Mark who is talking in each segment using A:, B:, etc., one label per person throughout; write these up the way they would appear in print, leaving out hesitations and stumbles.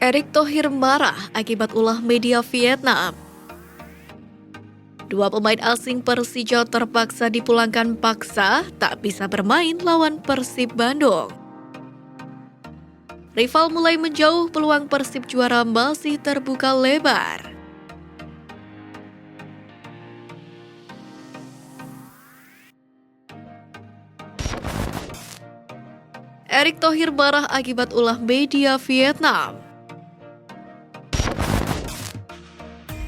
A: Erick Thohir marah akibat ulah media Vietnam. Dua pemain asing Persija terpaksa dipulangkan paksa, tak bisa bermain lawan Persib Bandung. Rival mulai menjauh, peluang Persib juara masih terbuka lebar. Erick Thohir marah akibat ulah media Vietnam.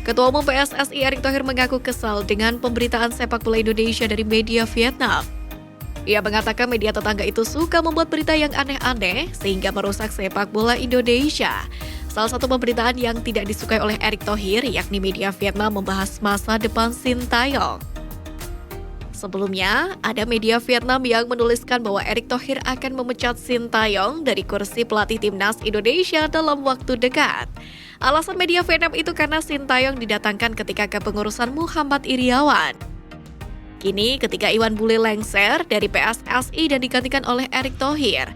A: Ketua Umum PSSI Erick Thohir mengaku kesal dengan pemberitaan sepak bola Indonesia dari media Vietnam. Ia mengatakan media tetangga itu suka membuat berita yang aneh-aneh sehingga merusak sepak bola Indonesia. Salah satu pemberitaan yang tidak disukai oleh Erick Thohir yakni media Vietnam membahas masa depan Sintayong. Sebelumnya, ada media Vietnam yang menuliskan bahwa Erick Thohir akan memecat Sintayong dari kursi pelatih timnas Indonesia dalam waktu dekat. Alasan media Vietnam itu karena Sintayong didatangkan ketika kepengurusan Muhammad Iriawan. Kini ketika Iwan Bule lengser dari PSSI dan digantikan oleh Erick Thohir.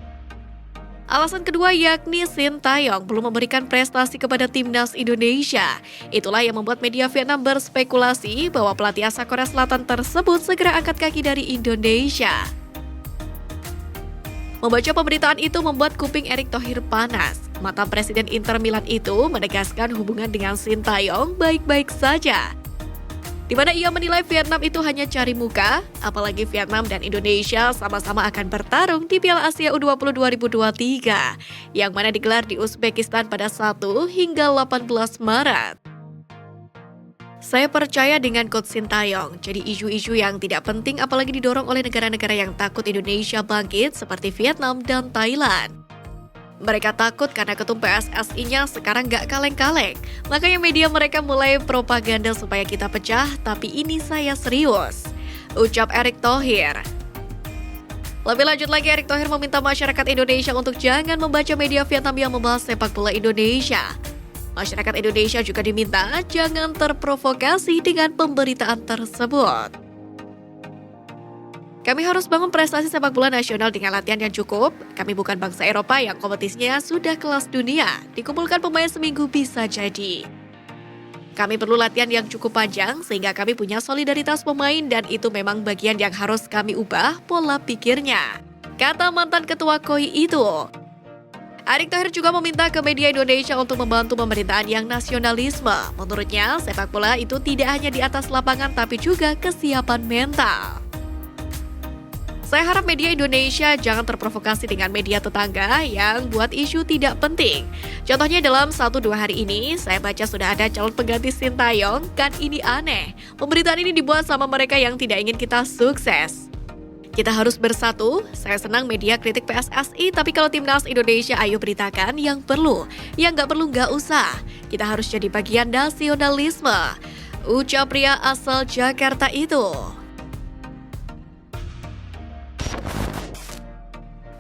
A: Alasan kedua yakni Sintayong belum memberikan prestasi kepada timnas Indonesia. Itulah yang membuat media Vietnam berspekulasi bahwa pelatih asal Korea Selatan tersebut segera angkat kaki dari Indonesia. Membaca pemberitaan itu membuat kuping Erick Thohir panas. Mantan Presiden Inter Milan itu menegaskan hubungan dengan Sintayong baik-baik saja. Di mana ia menilai Vietnam itu hanya cari muka, apalagi Vietnam dan Indonesia sama-sama akan bertarung di Piala Asia U20 2023, yang mana digelar di Uzbekistan pada 1 hingga 18 Maret. Saya percaya dengan Coach Sintayong, jadi isu-isu yang tidak penting apalagi didorong oleh negara-negara yang takut Indonesia bangkit seperti Vietnam dan Thailand. Mereka takut karena ketum PSSI-nya sekarang gak kaleng-kaleng. Makanya media mereka mulai propaganda supaya kita pecah, tapi ini saya serius, ucap Erick Thohir. Lebih lanjut lagi, Erick Thohir meminta masyarakat Indonesia untuk jangan membaca media Vietnam yang membahas sepak bola Indonesia. Masyarakat Indonesia juga diminta jangan terprovokasi dengan pemberitaan tersebut. Kami harus bangun prestasi sepak bola nasional dengan latihan yang cukup. Kami bukan bangsa Eropa yang kompetisinya sudah kelas dunia. Dikumpulkan pemain seminggu bisa jadi. Kami perlu latihan yang cukup panjang sehingga kami punya solidaritas pemain dan itu memang bagian yang harus kami ubah pola pikirnya, kata mantan ketua KOI itu. Erick Thohir juga meminta ke media Indonesia untuk membantu pemerintahan yang nasionalisme. Menurutnya, sepak bola itu tidak hanya di atas lapangan tapi juga kesiapan mental. Saya harap media Indonesia jangan terprovokasi dengan media tetangga yang buat isu tidak penting. Contohnya dalam 1-2 hari ini, saya baca sudah ada calon pengganti Sintayong, kan ini aneh. Pemberitaan ini dibuat sama mereka yang tidak ingin kita sukses. Kita harus bersatu, saya senang media kritik PSSI, tapi kalau timnas Indonesia ayo beritakan yang perlu, yang nggak perlu nggak usah. Kita harus jadi bagian nasionalisme, ucap pria asal Jakarta itu.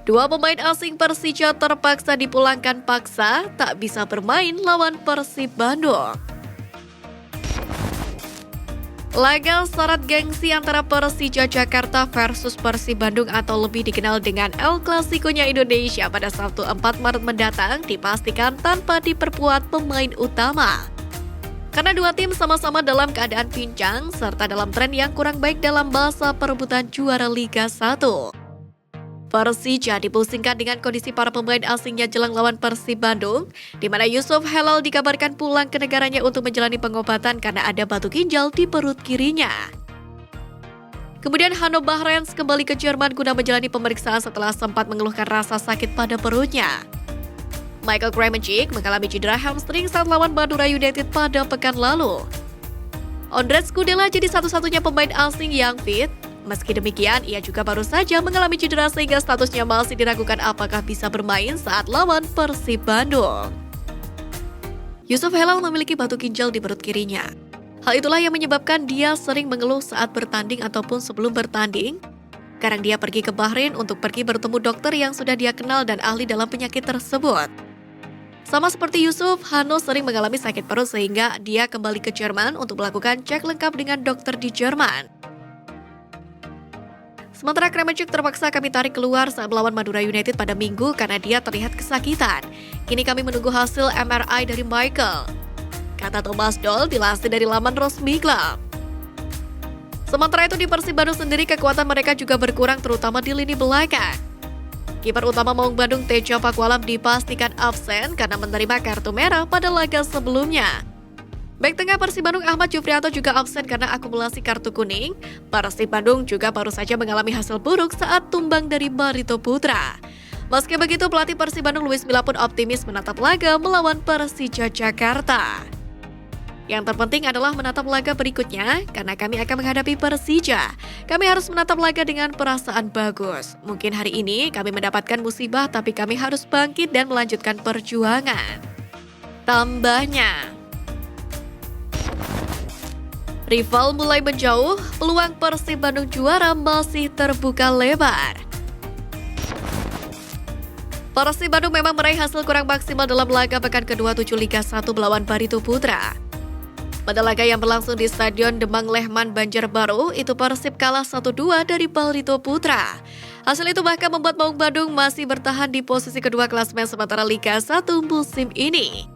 A: Dua pemain asing Persija terpaksa dipulangkan paksa, tak bisa bermain lawan Persib Bandung. Laga syarat gengsi antara Persija Jakarta versus Persib Bandung atau lebih dikenal dengan El Clasico-nya Indonesia pada Sabtu 4 Maret mendatang dipastikan tanpa diperkuat pemain utama. Karena dua tim sama-sama dalam keadaan pincang serta dalam tren yang kurang baik dalam masa perebutan juara Liga 1. Persija dipusingkan dengan kondisi para pemain asingnya jelang lawan Persib Bandung, di mana Yusuf Helal dikabarkan pulang ke negaranya untuk menjalani pengobatan karena ada batu ginjal di perut kirinya. Kemudian Hanno Bahrens kembali ke Jerman guna menjalani pemeriksaan setelah sempat mengeluhkan rasa sakit pada perutnya. Michael Kremenchik mengalami cedera hamstring saat lawan Madura United pada pekan lalu. Ondrej Skudela jadi satu-satunya pemain asing yang fit. Meski demikian, ia juga baru saja mengalami cedera sehingga statusnya masih diragukan apakah bisa bermain saat lawan Persib Bandung. Yusuf Helal memiliki batu ginjal di perut kirinya. Hal itulah yang menyebabkan dia sering mengeluh saat bertanding ataupun sebelum bertanding. Sekarang dia pergi ke Bahrain untuk pergi bertemu dokter yang sudah dia kenal dan ahli dalam penyakit tersebut. Sama seperti Yusuf, Hanno sering mengalami sakit perut sehingga dia kembali ke Jerman untuk melakukan cek lengkap dengan dokter di Jerman. Sementara Kremecuk terpaksa kami tarik keluar saat melawan Madura United pada Minggu karena dia terlihat kesakitan. Kini kami menunggu hasil MRI dari Michael, kata Thomas Doll dilansir dari laman resmi klub. Sementara itu di Persib Bandung sendiri kekuatan mereka juga berkurang terutama di lini belakang. Kiper utama Maung Bandung Tejo Pakualam dipastikan absen karena menerima kartu merah pada laga sebelumnya. Bek tengah Persib Bandung Ahmad Jufrianto juga absen karena akumulasi kartu kuning. Persib Bandung juga baru saja mengalami hasil buruk saat tumbang dari Barito Putra. Meski begitu, pelatih Persib Bandung Luis Milla pun optimis menatap laga melawan Persija Jakarta. Yang terpenting adalah menatap laga berikutnya, karena kami akan menghadapi Persija. Kami harus menatap laga dengan perasaan bagus. Mungkin hari ini kami mendapatkan musibah, tapi kami harus bangkit dan melanjutkan perjuangan. Tambahnya, rival mulai menjauh, peluang Persib Bandung juara masih terbuka lebar. Persib Bandung memang meraih hasil kurang maksimal dalam laga pekan ke-27 Liga 1 melawan Barito Putra. Pada laga yang berlangsung di Stadion Demang Lehman Banjarbaru, itu Persib kalah 1-2 dari Barito Putra. Hasil itu bahkan membuat Maung Bandung masih bertahan di posisi kedua klasemen sementara Liga 1 musim ini.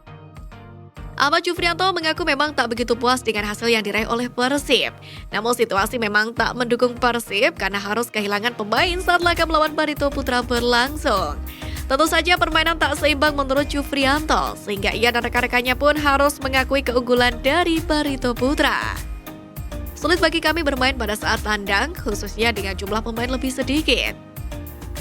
A: Ahmad Jufrianto mengaku memang tak begitu puas dengan hasil yang diraih oleh Persib. Namun situasi memang tak mendukung Persib karena harus kehilangan pemain saat laga melawan Barito Putra berlangsung. Tentu saja permainan tak seimbang menurut Jufrianto, sehingga ia dan rekan-rekannya pun harus mengakui keunggulan dari Barito Putra. Sulit bagi kami bermain pada saat tandang, khususnya dengan jumlah pemain lebih sedikit.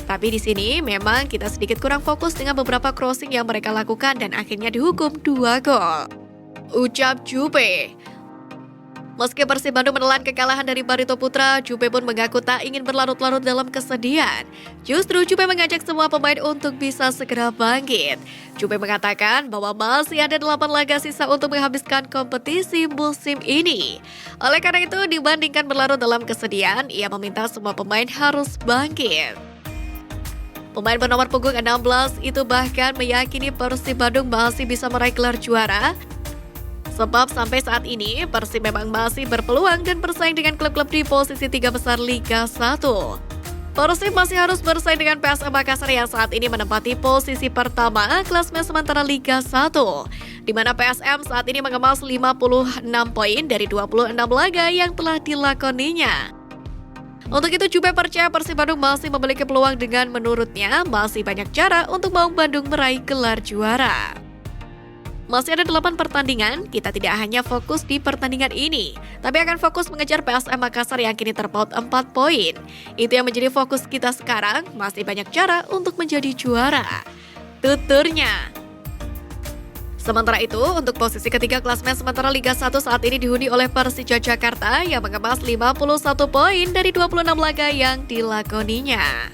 A: Tapi di sini memang kita sedikit kurang fokus dengan beberapa crossing yang mereka lakukan dan akhirnya dihukum 2 gol. Ucap Jupe. Meski Persib Bandung menelan kekalahan dari Barito Putra, Jupe pun mengaku tak ingin berlarut-larut dalam kesedihan. Justru Jupe mengajak semua pemain untuk bisa segera bangkit. Jupe mengatakan bahwa masih ada 8 laga sisa untuk menghabiskan kompetisi musim ini. Oleh karena itu, dibandingkan berlarut dalam kesedihan, ia meminta semua pemain harus bangkit. Pemain bernomor punggung 16 itu bahkan meyakini Persib Bandung masih bisa meraih gelar juara. Sebab sampai saat ini, Persib memang masih berpeluang dan bersaing dengan klub-klub di posisi 3 besar Liga 1. Persib masih harus bersaing dengan PSM Makassar yang saat ini menempati posisi pertama klasemen sementara Liga 1. Di mana PSM saat ini mengemas 56 poin dari 26 laga yang telah dilakoninya. Untuk itu, Jupe percaya Persib Bandung masih memiliki peluang dengan menurutnya masih banyak cara untuk Maung Bandung meraih gelar juara. Masih ada 8 pertandingan, kita tidak hanya fokus di pertandingan ini, tapi akan fokus mengejar PSM Makassar yang kini terpaut 4 poin. Itu yang menjadi fokus kita sekarang, masih banyak cara untuk menjadi juara. Tuturnya. Sementara itu, untuk posisi ketiga klasemen sementara Liga 1 saat ini dihuni oleh Persija Jakarta yang mengemas 51 poin dari 26 laga yang dilakoninya.